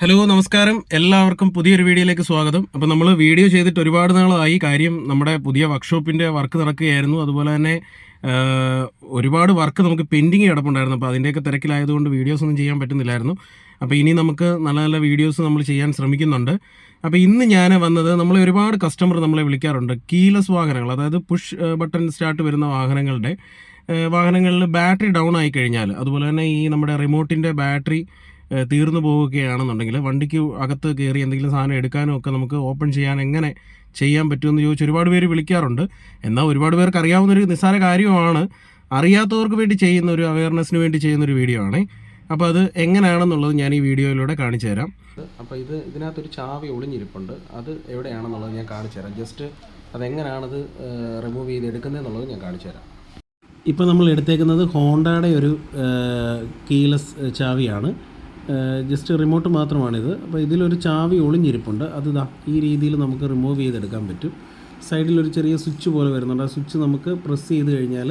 Hello നമസ്കാരം, എല്ലാവർക്കും പുതിയൊരു വീഡിയോയിലേക്ക് സ്വാഗതം. അപ്പോൾ നമ്മൾ വീഡിയോ ചെയ്തിട്ട് ഒരുപാട് നാളായി. കാര്യം നമ്മുടെ പുതിയ വർക്ക്ഷോപ്പിൻ്റെ വർക്ക് നടക്കുകയായിരുന്നു. അതുപോലെ തന്നെ ഒരുപാട് വർക്ക് നമുക്ക് പെൻഡിങ് കിടപ്പുണ്ടായിരുന്നു. അപ്പോൾ അതിൻ്റെയൊക്കെ തിരക്കിലായതുകൊണ്ട് വീഡിയോസ് ഒന്നും ചെയ്യാൻ പറ്റുന്നില്ലായിരുന്നു. അപ്പോൾ ഇനി നമുക്ക് നല്ല നല്ല വീഡിയോസ് നമ്മൾ ചെയ്യാൻ ശ്രമിക്കുന്നുണ്ട്. അപ്പോൾ ഇന്ന് ഞാൻ വന്നത്, നമ്മളെ ഒരുപാട് കസ്റ്റമർ നമ്മളെ വിളിക്കാറുണ്ട്. കീലെസ് വാഹനങ്ങൾ, അതായത് പുഷ് ബട്ടൺ സ്റ്റാർട്ട് വരുന്ന വാഹനങ്ങളിൽ ബാറ്ററി ഡൗൺ ആയി കഴിഞ്ഞാൽ, അതുപോലെ തന്നെ ഈ നമ്മുടെ റിമോട്ടിൻ്റെ ബാറ്ററി തീർന്നു പോവുകയാണെന്നുണ്ടെങ്കിൽ വണ്ടിക്ക് അകത്ത് കയറി എന്തെങ്കിലും സാധനം എടുക്കാനും ഒക്കെ നമുക്ക് ഓപ്പൺ ചെയ്യാൻ എങ്ങനെ ചെയ്യാൻ പറ്റുമെന്ന് ചോദിച്ച് ഒരുപാട് പേര് വിളിക്കാറുണ്ട്. എന്നാൽ ഒരുപാട് പേർക്ക് അറിയാവുന്നൊരു നിസ്സാര കാര്യമാണ്. അറിയാത്തവർക്ക് വേണ്ടി ചെയ്യുന്ന ഒരു അവയർനെസ്സിന് വേണ്ടി ചെയ്യുന്നൊരു വീഡിയോ ആണ്. അപ്പോൾ അത് എങ്ങനെയാണെന്നുള്ളത് ഞാൻ ഈ വീഡിയോയിലൂടെ കാണിച്ചു തരാം. അപ്പോൾ ഇതിനകത്തൊരു ചാവി ഒളിഞ്ഞിരിപ്പുണ്ട്. അത് എവിടെയാണെന്നുള്ളത് ഞാൻ കാണിച്ചു തരാം. ജസ്റ്റ് അതെങ്ങനെയാണത് റിമൂവ് ചെയ്ത് എടുക്കുന്നതെന്നുള്ളത് ഞാൻ കാണിച്ചു തരാം. ഇപ്പോൾ നമ്മൾ എടുത്തേക്കുന്നത് ഹോണ്ടയുടെ ഒരു കീലെസ് ചാവിയാണ്. ജസ്റ്റ് റിമോട്ട് മാത്രമാണിത്. അപ്പോൾ ഇതിലൊരു ചാവി ഒളിഞ്ഞിരിപ്പുണ്ട്. അത് ഈ രീതിയിൽ നമുക്ക് റിമൂവ് ചെയ്തെടുക്കാൻ പറ്റും. സൈഡിലൊരു ചെറിയ സ്വിച്ച് പോലെ വരുന്നുണ്ട്. ആ സ്വിച്ച് നമുക്ക് പ്രസ് ചെയ്ത് കഴിഞ്ഞാൽ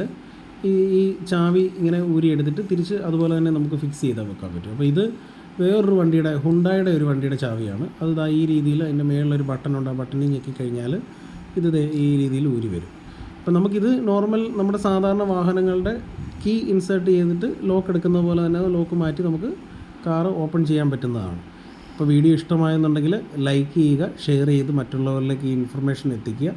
ഈ ചാവി ഇങ്ങനെ ഊരിയെടുത്തിട്ട് തിരിച്ച് അതുപോലെ തന്നെ നമുക്ക് ഫിക്സ് ചെയ്താൽ വെക്കാൻ പറ്റും. അപ്പോൾ ഇത് വേറൊരു വണ്ടിയുടെ, ഹുണ്ടായുടെ ഒരു വണ്ടിയുടെ ചാവിയാണ്. അത് ഈ രീതിയിൽ അതിൻ്റെ മേളിലൊരു ബട്ടണുണ്ട്. ആ ബട്ടണിൽ ഞെക്കിക്കഴിഞ്ഞാൽ ഇത് ഈ രീതിയിൽ ഊരി വരും. അപ്പോൾ നമുക്കിത് നോർമൽ നമ്മുടെ സാധാരണ വാഹനങ്ങളുടെ കീ ഇൻസേർട്ട് ചെയ്തിട്ട് ലോക്ക് എടുക്കുന്ന പോലെ തന്നെ ലോക്ക് മാറ്റി നമുക്ക് കാറ് ഓപ്പൺ ചെയ്യാൻ പറ്റുന്നതാണ്. അപ്പോൾ വീഡിയോ ഇഷ്ടമായെന്നുണ്ടെങ്കിൽ ലൈക്ക് ചെയ്യുക, ഷെയർ ചെയ്ത് മറ്റുള്ളവരിലേക്ക് ഈ ഇൻഫർമേഷൻ എത്തിക്കുക.